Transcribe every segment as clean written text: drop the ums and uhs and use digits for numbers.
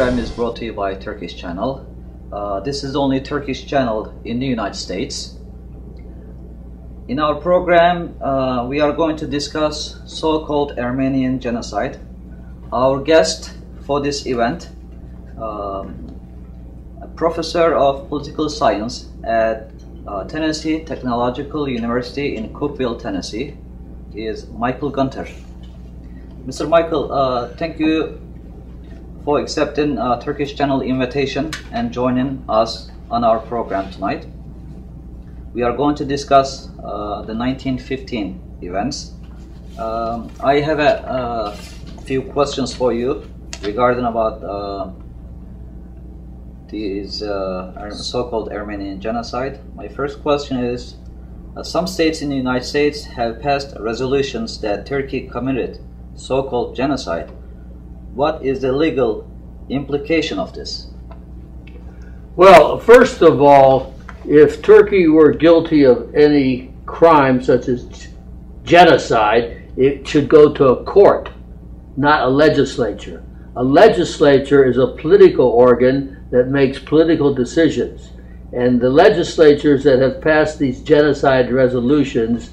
program is brought to you by Turkish channel. This is the only Turkish channel in the United States. In our program, we are going to discuss so-called Armenian genocide. Our guest for this event, a professor of political science at Tennessee Technological University in Cookeville, Tennessee, is Michael Gunter. Mr. Michael, thank you for accepting Turkish channel invitation and joining us on our program tonight. We are going to discuss the 1915 events. I have a few questions for you regarding about these so-called Armenian genocide. My first question is, some states in the United States have passed resolutions that Turkey committed so-called genocide. What is the legal implication of this? Well, first of all, if Turkey were guilty of any crime such as genocide, it should go to a court, not a legislature. A legislature is a political organ that makes political decisions. And the legislatures that have passed these genocide resolutions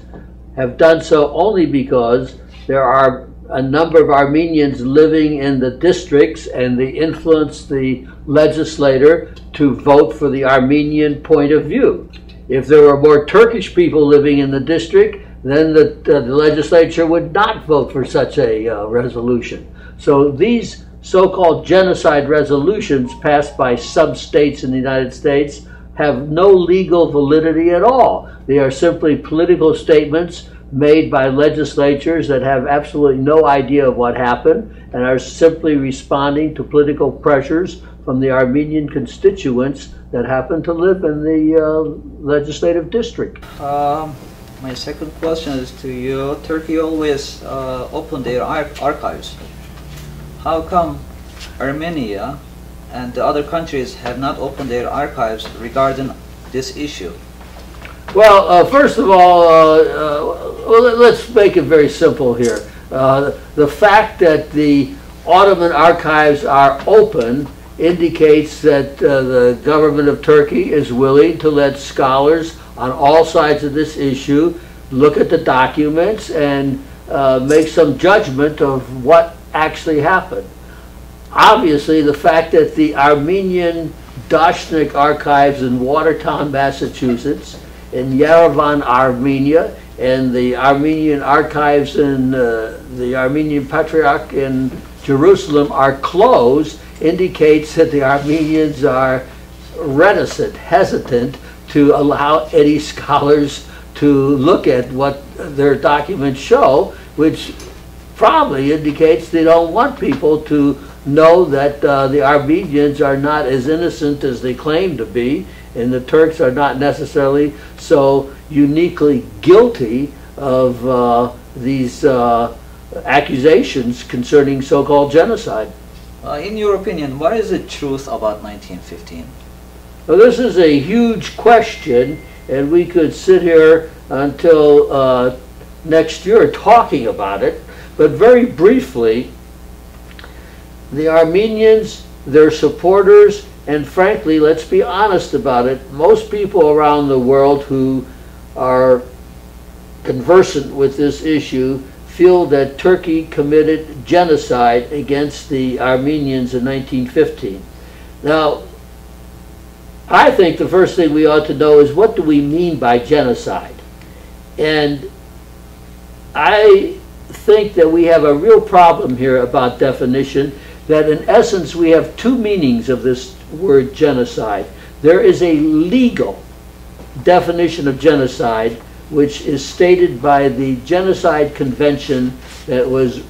have done so only because there are a number of Armenians living in the districts and they influence the legislator to vote for the Armenian point of view. If there were more Turkish people living in the district, then the legislature would not vote for such a resolution. So these so-called genocide resolutions passed by some states in the United States have no legal validity at all. They are simply political statements made by legislatures that have absolutely no idea of what happened and are simply responding to political pressures from the Armenian constituents that happen to live in the legislative district. My second question is to you. Turkey always opened their archives. How come Armenia and the other countries have not opened their archives regarding this issue? Well, first of all, let's make it very simple here. The fact that the Ottoman archives are open indicates that the government of Turkey is willing to let scholars on all sides of this issue look at the documents and make some judgment of what actually happened. Obviously, the fact that the Armenian Dashnik archives in Watertown, Massachusetts, in Yerevan, Armenia, and the Armenian archives in the Armenian Patriarch in Jerusalem are closed indicates that the Armenians are reticent, hesitant to allow any scholars to look at what their documents show, which probably indicates they don't want people to know that the Armenians are not as innocent as they claim to be, and the Turks are not necessarily so uniquely guilty of these accusations concerning so-called genocide. In your opinion, what is the truth about 1915? Well, this is a huge question, and we could sit here until next year talking about it. But very briefly, the Armenians, their supporters, and frankly, let's be honest about it, most people around the world who are conversant with this issue feel that Turkey committed genocide against the Armenians in 1915. Now, I think the first thing we ought to know is, what do we mean by genocide? And I think that we have a real problem here about definition, that in essence we have two meanings of this word genocide. There is a legal definition of genocide which is stated by the Genocide Convention that was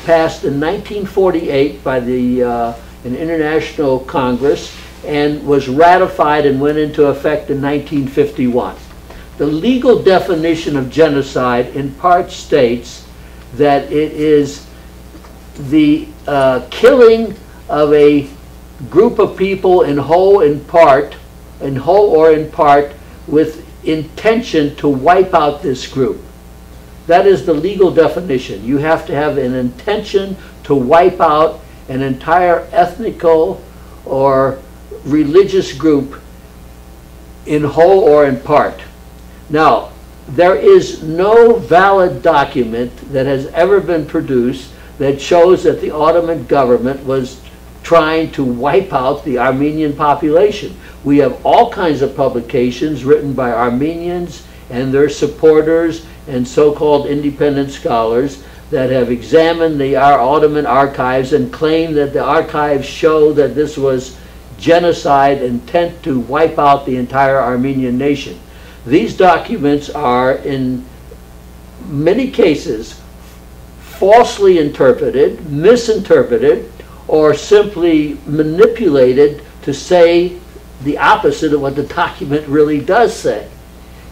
passed in 1948 by an international Congress and was ratified and went into effect in 1951. The legal definition of genocide in part states that it is the killing of a group of people in whole or in part with intention to wipe out this group. That is the legal definition. You have to have an intention to wipe out an entire ethnical or religious group in whole or in part. Now, there is no valid document that has ever been produced that shows that the Ottoman government was trying to wipe out the Armenian population. We have all kinds of publications written by Armenians and their supporters and so-called independent scholars that have examined the Ottoman archives and claim that the archives show that this was genocide intent to wipe out the entire Armenian nation. These documents are in many cases falsely interpreted, misinterpreted, or simply manipulated to say the opposite of what the document really does say.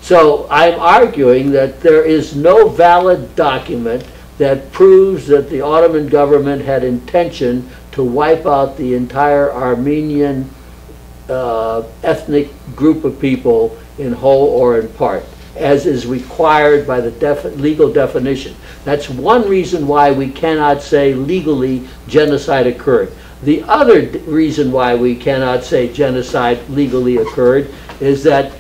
So I'm arguing that there is no valid document that proves that the Ottoman government had intention to wipe out the entire Armenian ethnic group of people in whole or in part, as is required by the legal definition. That's one reason why we cannot say legally genocide occurred. The other reason why we cannot say genocide legally occurred is that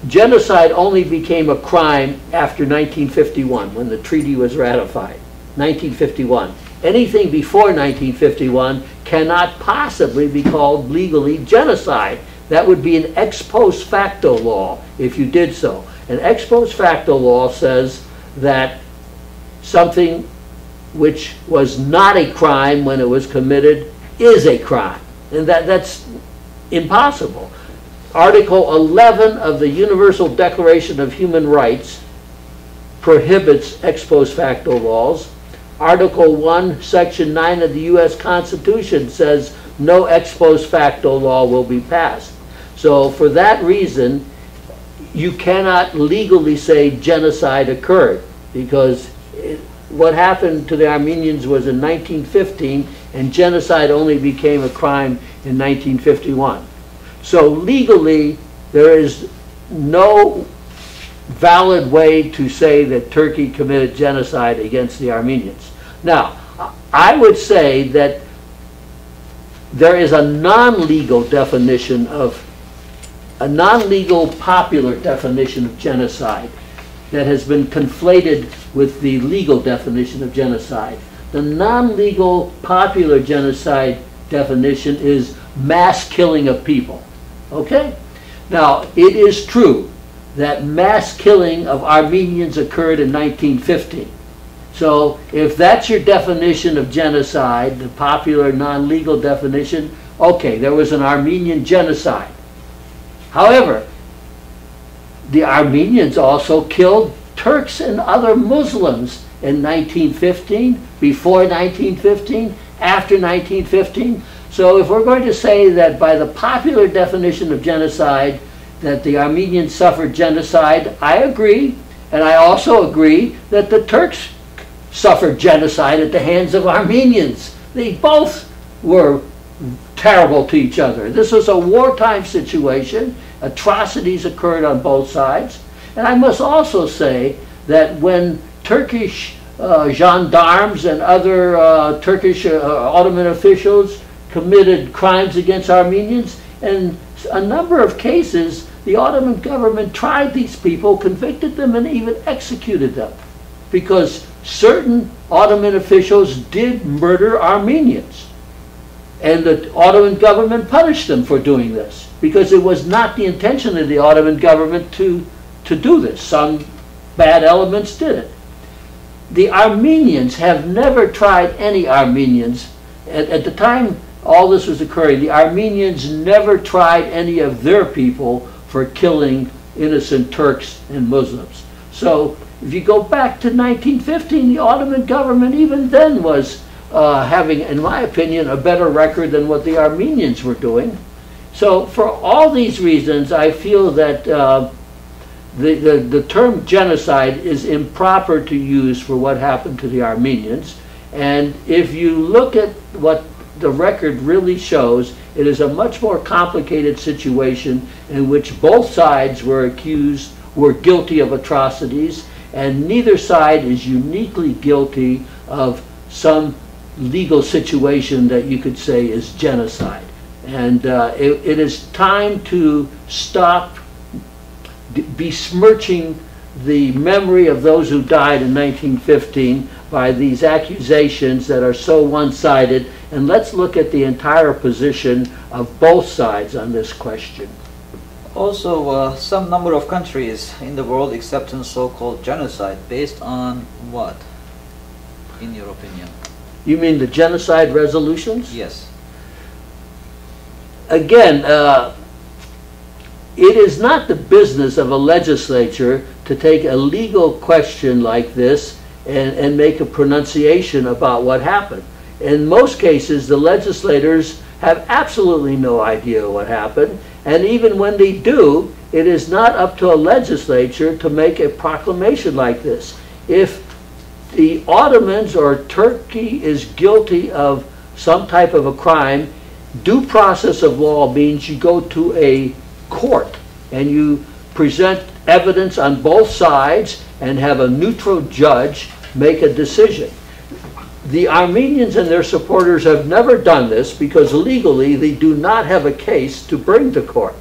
genocide only became a crime after 1951, when the treaty was ratified. 1951. Anything before 1951 cannot possibly be called legally genocide. That would be an ex post facto law if you did so. An ex post facto law says that something which was not a crime when it was committed is a crime. And that's impossible. Article 11 of the Universal Declaration of Human Rights prohibits ex post facto laws. Article 1, Section 9 of the U.S. Constitution says no ex post facto law will be passed. So for that reason, you cannot legally say genocide occurred, because what happened to the Armenians was in 1915, and genocide only became a crime in 1951. So legally, there is no valid way to say that Turkey committed genocide against the Armenians. Now, I would say that there is a non-legal definition of, a non-legal popular definition of genocide that has been conflated with the legal definition of genocide. The non-legal popular genocide definition is mass killing of people. Okay? Now, it is true that mass killing of Armenians occurred in 1915. So if that's your definition of genocide, the popular non-legal definition, okay, there was an Armenian genocide. However, the Armenians also killed Turks and other Muslims in 1915, before 1915, after 1915. So if we're going to say that by the popular definition of genocide, that the Armenians suffered genocide, I agree. And I also agree that the Turks suffered genocide at the hands of Armenians. They both were terrible to each other. This was a wartime situation. Atrocities occurred on both sides. And I must also say that when Turkish gendarmes and other Turkish Ottoman officials committed crimes against Armenians, in a number of cases, the Ottoman government tried these people, convicted them, and even executed them, because certain Ottoman officials did murder Armenians. And the Ottoman government punished them for doing this, because it was not the intention of the Ottoman government to do this. Some bad elements did it. The Armenians have never tried any Armenians. At the time all this was occurring, the Armenians never tried any of their people for killing innocent Turks and Muslims. So if you go back to 1915, the Ottoman government even then was having, in my opinion, a better record than what the Armenians were doing. So for all these reasons, I feel that the term genocide is improper to use for what happened to the Armenians. And if you look at what the record really shows, it is a much more complicated situation in which both sides were guilty of atrocities, and neither side is uniquely guilty of some legal situation that you could say is genocide. And it is time to stop besmirching the memory of those who died in 1915 by these accusations that are so one-sided, and let's look at the entire position of both sides on this question. Also, some number of countries in the world accepting so-called genocide based on what, in your opinion? You mean the genocide resolutions? Yes. Again, it is not the business of a legislature to take a legal question like this and make a pronunciation about what happened. In most cases, the legislators have absolutely no idea what happened, and even when they do, it is not up to a legislature to make a proclamation like this. If the Ottomans or Turkey is guilty of some type of a crime, due process of law means you go to a court and you present evidence on both sides and have a neutral judge make a decision. The Armenians and their supporters have never done this because legally they do not have a case to bring to court.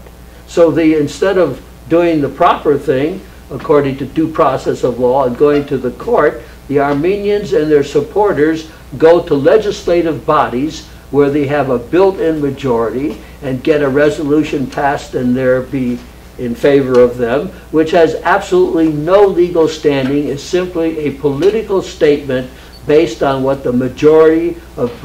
So they, instead of doing the proper thing according to due process of law and going to the court, the Armenians and their supporters go to legislative bodies where they have a built-in majority and get a resolution passed and there be in favor of them, which has absolutely no legal standing, is simply a political statement based on what the majority of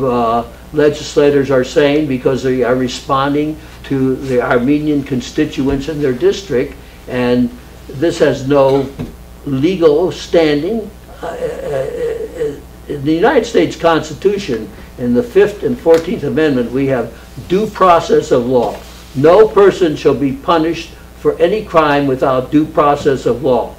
legislators are saying because they are responding to the Armenian constituents in their district, and this has no legal standing. In the United States Constitution, in the 5th and 14th Amendment, we have due process of law. No person shall be punished for any crime without due process of law.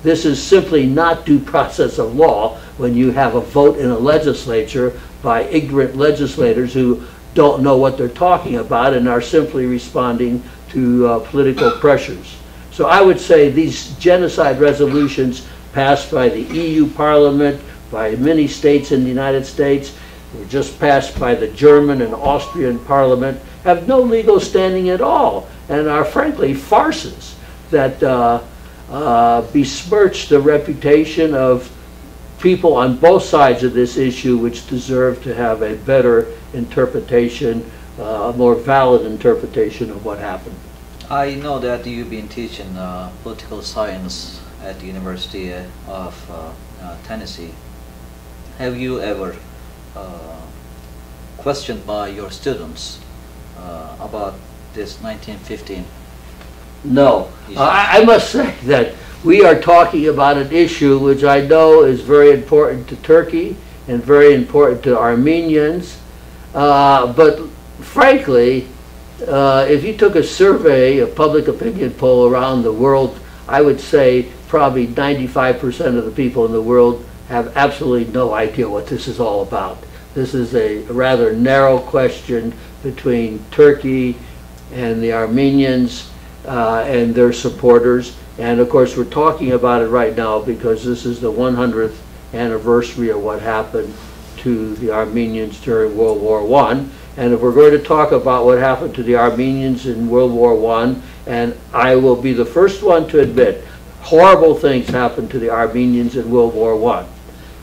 This is simply not due process of law when you have a vote in a legislature by ignorant legislators who don't know what they're talking about and are simply responding to political pressures. So I would say these genocide resolutions passed by the EU Parliament, by many states in the United States, were just passed by the German and Austrian Parliament, have no legal standing at all and are frankly farces that besmirch the reputation of people on both sides of this issue, which deserve to have a better interpretation, a more valid interpretation of what happened. I know that you've been teaching political science at the University of Tennessee. Have you ever questioned by your students about this 1915? No. I must say that we are talking about an issue which I know is very important to Turkey and very important to Armenians. But frankly, if you took a survey, a public opinion poll around the world, I would say probably 95% of the people in the world have absolutely no idea what this is all about. This is a rather narrow question between Turkey and the Armenians and their supporters. And of course we're talking about it right now because this is the 100th anniversary of what happened to the Armenians during World War I. And if we're going to talk about what happened to the Armenians in World War I, and I will be the first one to admit horrible things happened to the Armenians in World War I.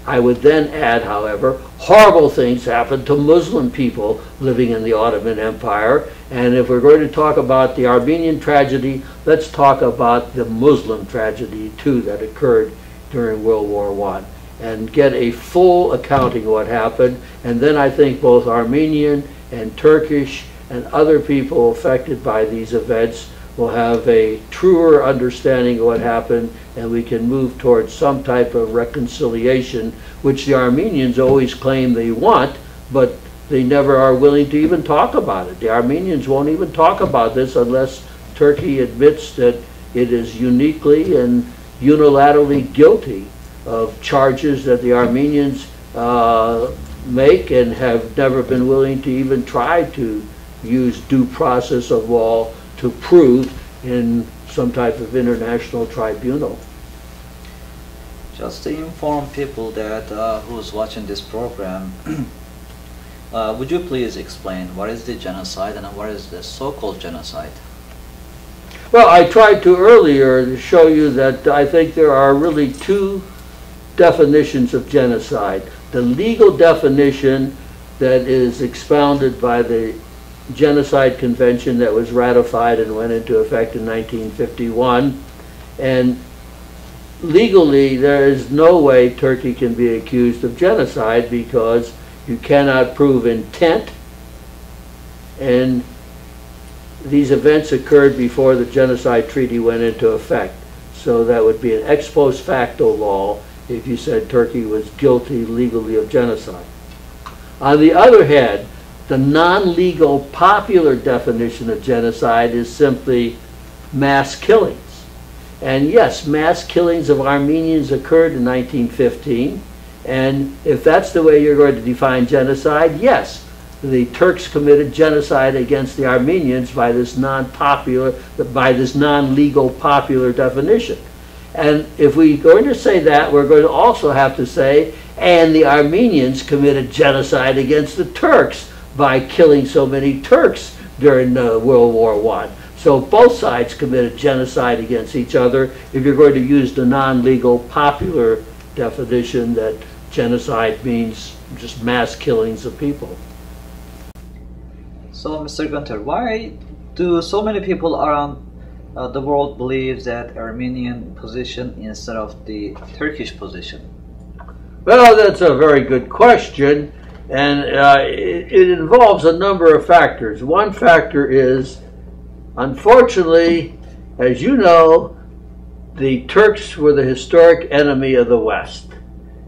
I would then add, however, horrible things happened to Muslim people living in the Ottoman Empire. And if we're going to talk about the Armenian tragedy, let's talk about the Muslim tragedy too that occurred during World War I and get a full accounting of what happened. And then I think both Armenian and Turkish and other people affected by these events will have a truer understanding of what happened, and we can move towards some type of reconciliation, which the Armenians always claim they want, but they never are willing to even talk about it. The Armenians won't even talk about this unless Turkey admits that it is uniquely and unilaterally guilty of charges that the Armenians make and have never been willing to even try to use due process of law to prove in some type of international tribunal. Just to inform people that who's watching this program, Would you please explain what is the genocide and what is the so-called genocide? Well, I tried to earlier to show you that I think there are really two definitions of genocide. The legal definition that is expounded by the Genocide Convention that was ratified and went into effect in 1951. And legally, there is no way Turkey can be accused of genocide because you cannot prove intent, and these events occurred before the Genocide Treaty went into effect. So that would be an ex post facto law if you said Turkey was guilty legally of genocide. On the other hand, the non-legal popular definition of genocide is simply mass killings. And yes, mass killings of Armenians occurred in 1915. And if that's the way you're going to define genocide, yes, the Turks committed genocide against the Armenians by this non-legal popular definition. And if we're going to say that, we're going to also have to say, and the Armenians committed genocide against the Turks by killing so many Turks during World War I. So both sides committed genocide against each other if you're going to use the non-legal popular definition that genocide means just mass killings of people. So, Mr. Gunter, why do so many people around the world believe that Armenian position instead of the Turkish position? Well, that's a very good question, and it involves a number of factors. One factor is, unfortunately, as you know, the Turks were the historic enemy of the West.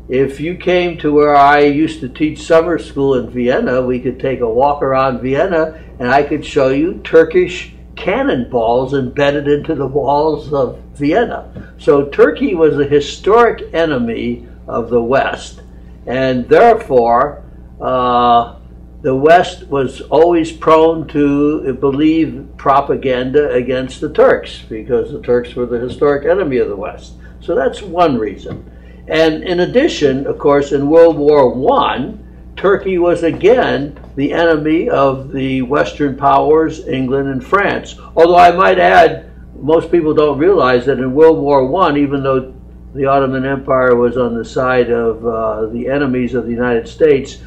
If you came to where I used to teach summer school in Vienna, we could take a walk around Vienna and I could show you Turkish cannonballs embedded into the walls of Vienna. So Turkey was a historic enemy of the West, and therefore the West was always prone to believe propaganda against the Turks because the Turks were the historic enemy of the West. So that's one reason. And in addition, of course, in World War I, Turkey was again the enemy of the Western powers, England and France. Although I might add, most people don't realize that in World War I, even though the Ottoman Empire was on the side of the enemies of the United States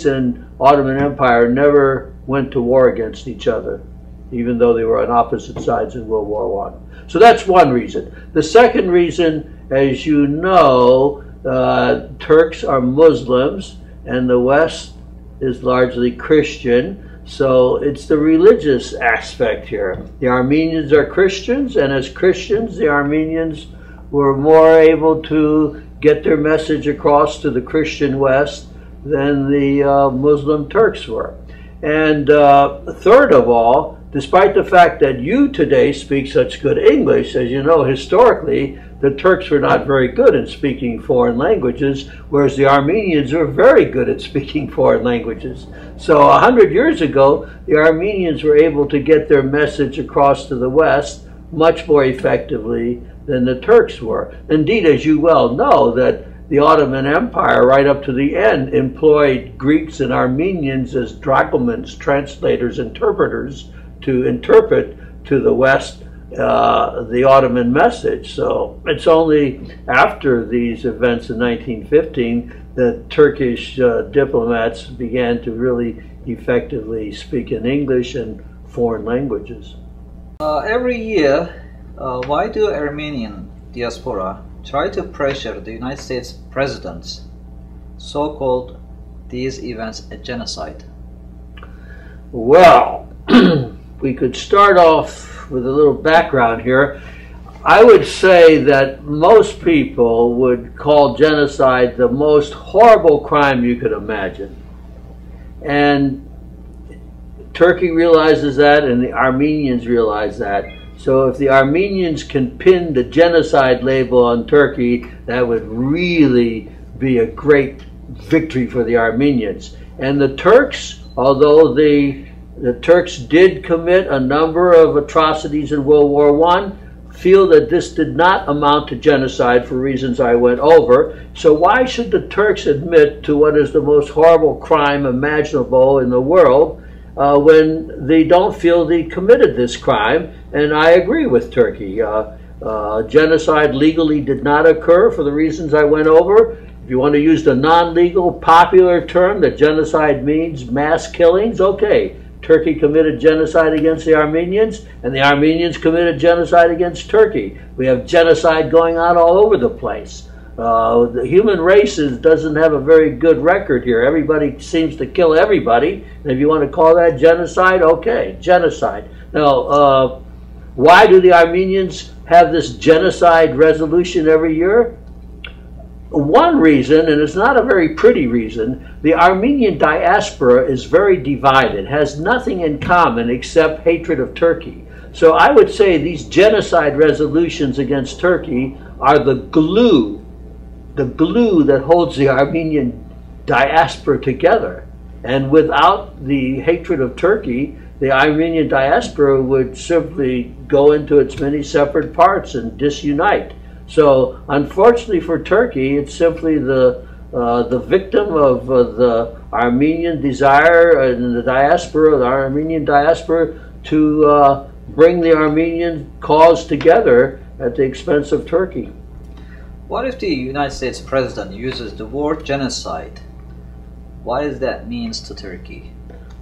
and Ottoman Empire never went to war against each other, even though they were on opposite sides in World War I. So that's one reason. The second reason, as you know, Turks are Muslims and the West is largely Christian, so it's the religious aspect here. The Armenians are Christians, and as Christians, the Armenians were more able to get their message across to the Christian West than the Muslim Turks were. And third of all, despite the fact that you today speak such good English, as you know, historically, the Turks were not very good in speaking foreign languages, whereas the Armenians were very good at speaking foreign languages. So 100 years ago, the Armenians were able to get their message across to the West much more effectively than the Turks were. Indeed, as you well know, that the Ottoman Empire, right up to the end, employed Greeks and Armenians as dragomans, translators, interpreters, to interpret to the West the Ottoman message. So it's only after these events in 1915 that Turkish diplomats began to really effectively speak in English and foreign languages. Every year, why do Armenian diaspora try to pressure the United States presidents, so-called these events a genocide? Well, we could start off with a little background here. I would say that most people would call genocide the most horrible crime you could imagine. And Turkey realizes that, and the Armenians realize that. So if the Armenians can pin the genocide label on Turkey, that would really be a great victory for the Armenians. And the Turks, although the Turks did commit a number of atrocities in World War I, feel that this did not amount to genocide for reasons I went over. So why should the Turks admit to what is the most horrible crime imaginable in the world when they don't feel they committed this crime? And I agree with Turkey. Genocide legally did not occur for the reasons I went over. If you want to use the non-legal popular term that genocide means mass killings, okay. Turkey committed genocide against the Armenians, and the Armenians committed genocide against Turkey. We have genocide going on all over the place. The human race doesn't have a very good record here. Everybody seems to kill everybody, and if you want to call that genocide, okay, genocide. Now, why do the Armenians have this genocide resolution every year? One reason, and it's not a very pretty reason, the Armenian diaspora is very divided, has nothing in common except hatred of Turkey. So I would say these genocide resolutions against Turkey are the glue that holds the Armenian diaspora together. And without the hatred of Turkey, the Armenian diaspora would simply go into its many separate parts and disunite. So, unfortunately for Turkey, it's simply the victim of the Armenian desire and the diaspora, the Armenian diaspora, to bring the Armenian cause together at the expense of Turkey. What if the United States president uses the word genocide? What does that mean to Turkey?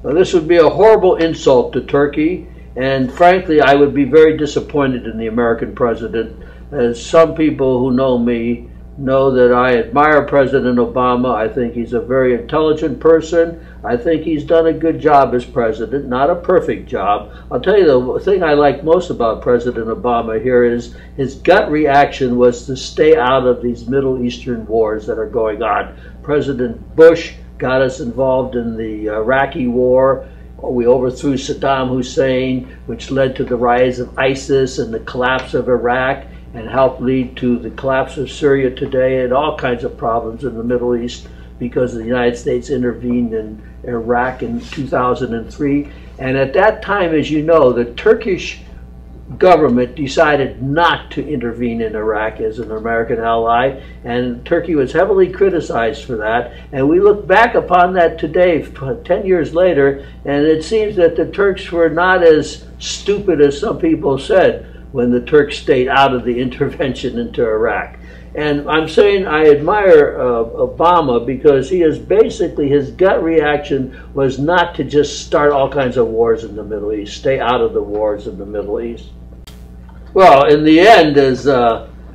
Well, this would be a horrible insult to Turkey, and frankly, I would be very disappointed in the American president. As some people who know me know that I admire President Obama. I think he's a very intelligent person. I think he's done a good job as president, not a perfect job. I'll tell you the thing I like most about President Obama here is his gut reaction was to stay out of these Middle Eastern wars that are going on. President Bush got us involved in the Iraqi war. We overthrew Saddam Hussein, which led to the rise of ISIS and the collapse of Iraq, and helped lead to the collapse of Syria today and all kinds of problems in the Middle East because the United States intervened in Iraq in 2003. And at that time, as you know, the Turkish government decided not to intervene in Iraq as an American ally, and Turkey was heavily criticized for that. And we look back upon that today, 10 years later, and it seems that the Turks were not as stupid as some people said when the Turks stayed out of the intervention into Iraq. And I'm saying I admire Obama because he is basically, his gut reaction was not to just start all kinds of wars in the Middle East, stay out of the wars in the Middle East. Well, in the end, as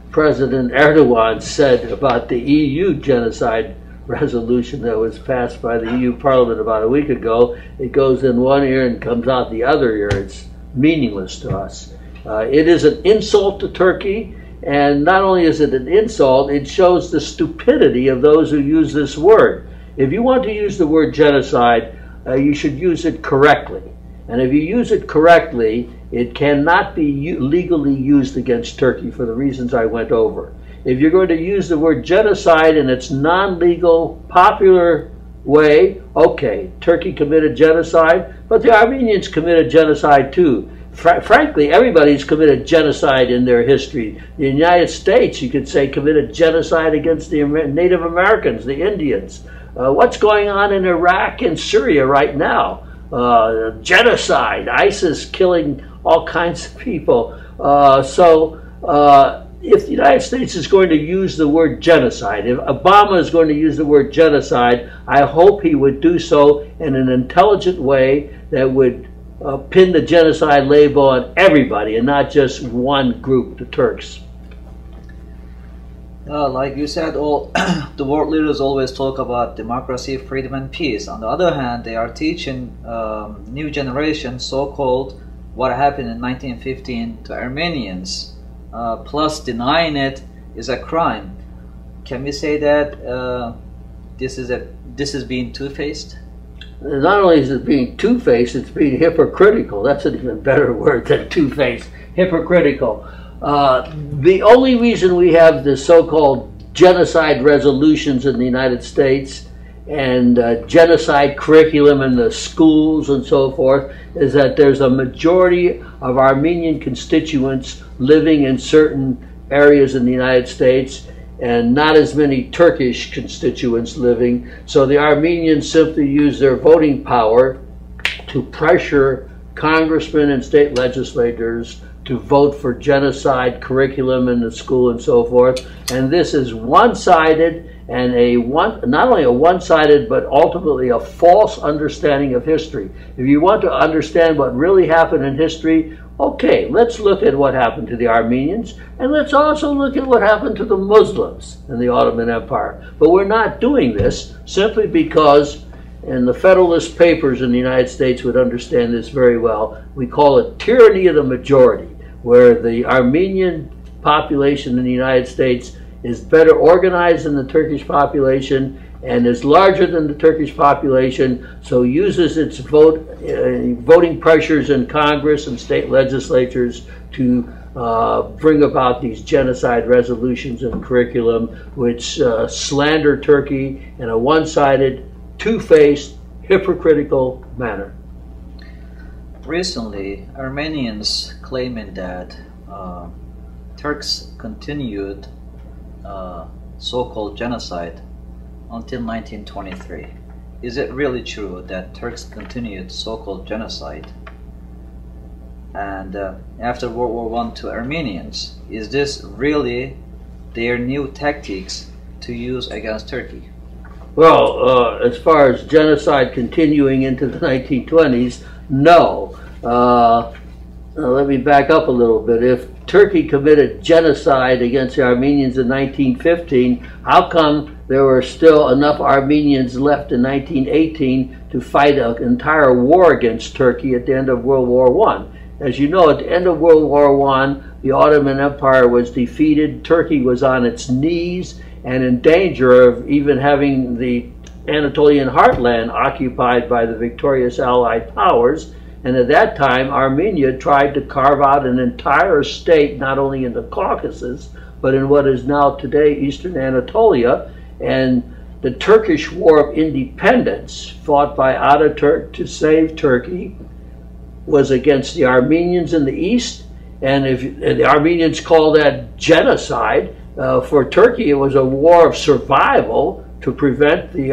President Erdogan said about the EU genocide resolution that was passed by the EU Parliament about a week ago, it goes in one ear and comes out the other ear. It's meaningless to us. It is an insult to Turkey, and not only is it an insult, it shows the stupidity of those who use this word. If you want to use the word genocide, you should use it correctly. And if you use it correctly, it cannot be legally used against Turkey for the reasons I went over. If you're going to use the word genocide in its non-legal, popular way, okay, Turkey committed genocide, but the Armenians committed genocide too. Frankly, everybody's committed genocide in their history. The United States, you could say, committed genocide against the Native Americans, the Indians. What's going on in Iraq and Syria right now? Genocide, ISIS killing all kinds of people. If the United States is going to use the word genocide, if Obama is going to use the word genocide, I hope he would do so in an intelligent way that would pin the genocide label on everybody and not just one group, the Turks. Like you said, all the world leaders always talk about democracy, freedom, and peace. On the other hand, they are teaching new generation, so-called, what happened in 1915 to Armenians. Plus, denying it is a crime. Can we say that this is being two-faced? Not only is it being two-faced, it's being hypocritical. That's an even better word than two-faced. Hypocritical. The only reason we have the so-called genocide resolutions in the United States and genocide curriculum in the schools and so forth is that there's a majority of Armenian constituents living in certain areas in the United States and not as many Turkish constituents living. So the Armenians simply use their voting power to pressure congressmen and state legislators to vote for genocide curriculum in the school and so forth. And this is one-sided and not only a one-sided but ultimately a false understanding of history. If you want to understand what really happened in history, okay, let's look at what happened to the Armenians, and let's also look at what happened to the Muslims in the Ottoman Empire. But we're not doing this simply because, and the Federalist Papers in the United States would understand this very well, we call it tyranny of the majority, where the Armenian population in the United States is better organized than the Turkish population and is larger than the Turkish population, so uses its voting pressures in Congress and state legislatures to bring about these genocide resolutions and curriculum which slander Turkey in a one-sided, two-faced, hypocritical manner. Recently, Armenians claiming that Turks continued so-called genocide until 1923. Is it really true that Turks continued so-called genocide? And after World War I to Armenians, is this really their new tactics to use against Turkey? Well, as far as genocide continuing into the 1920s, no. Let me back up a little bit. If Turkey committed genocide against the Armenians in 1915, how come there were still enough Armenians left in 1918 to fight an entire war against Turkey at the end of World War I? As you know, at the end of World War I, the Ottoman Empire was defeated. Turkey was on its knees and in danger of even having the Anatolian heartland occupied by the victorious Allied powers. And at that time, Armenia tried to carve out an entire state, not only in the Caucasus, but in what is now today Eastern Anatolia. And the Turkish War of Independence, fought by Ataturk to save Turkey, was against the Armenians in the east. And the Armenians call that genocide. For Turkey, it was a war of survival to prevent the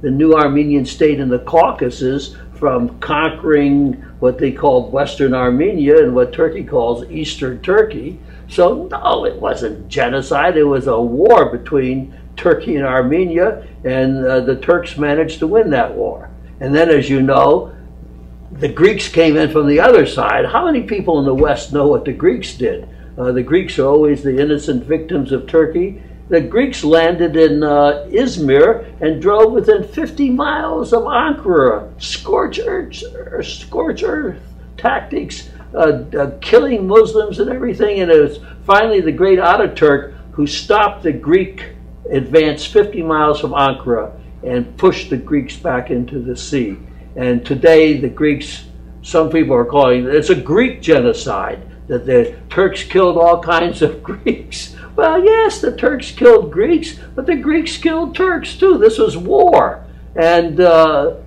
new Armenian state in the Caucasus from conquering what they called Western Armenia and what Turkey calls Eastern Turkey. So no, it wasn't genocide. It was a war between Turkey and Armenia, and the Turks managed to win that war. And then, as you know, the Greeks came in from the other side. How many people in the West know what the Greeks did? The Greeks are always the innocent victims of Turkey. The Greeks landed in Izmir and drove within 50 miles of Ankara. Scorch earth tactics, killing Muslims and everything. And it was finally the great Ataturk who stopped the Greek advance 50 miles from Ankara and pushed the Greeks back into the sea. And today the Greeks, some people are calling it, it's a Greek genocide, that the Turks killed all kinds of Greeks. Well, yes, the Turks killed Greeks, but the Greeks killed Turks too. This was war. And the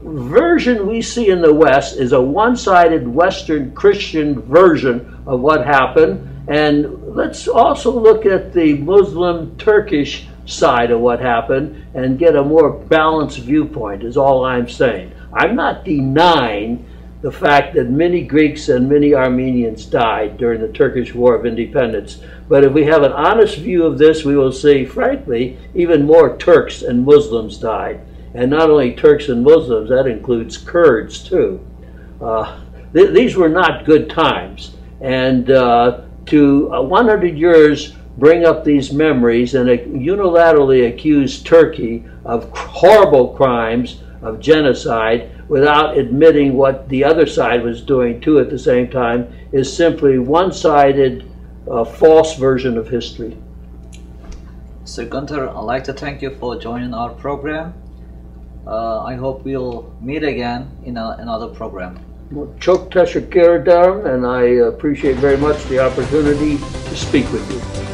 version we see in the West is a one-sided Western Christian version of what happened. And let's also look at the Muslim Turkish side of what happened and get a more balanced viewpoint, is all I'm saying. I'm not denying the fact that many Greeks and many Armenians died during the Turkish War of Independence. But if we have an honest view of this, we will see, frankly, even more Turks and Muslims died. And not only Turks and Muslims, that includes Kurds too. These were not good times. And to 100 years bring up these memories and unilaterally accuse Turkey of horrible crimes of genocide without admitting what the other side was doing too at the same time is simply one-sided, false version of history. Sir Gunther, I'd like to thank you for joining our program. I hope we'll meet again in another program. Çok teşekkür ederim, and I appreciate very much the opportunity to speak with you.